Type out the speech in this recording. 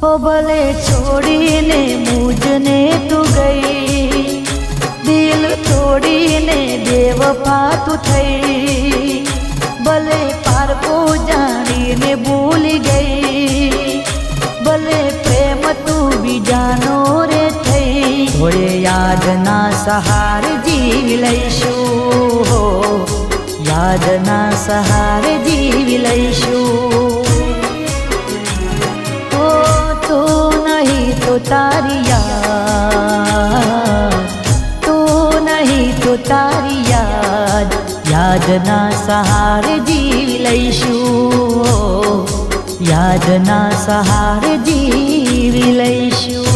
हो भले छोड़ीने मुझने तू गई, दिल तोड़ीने बेवफा तू थई, भले पार को जानीने भूल गई, भले प्रेम तू भी जानो रे थई। थोड़े याद ना सहार जीवी लईशु हो, याद ना सहार जीवी लईशु। ओ तू नहीं तो तारी याद, तू नहीं तो तारी याद, याद ना सहार जीवी लईशु हो, याद ना सहार जीवी लईशु।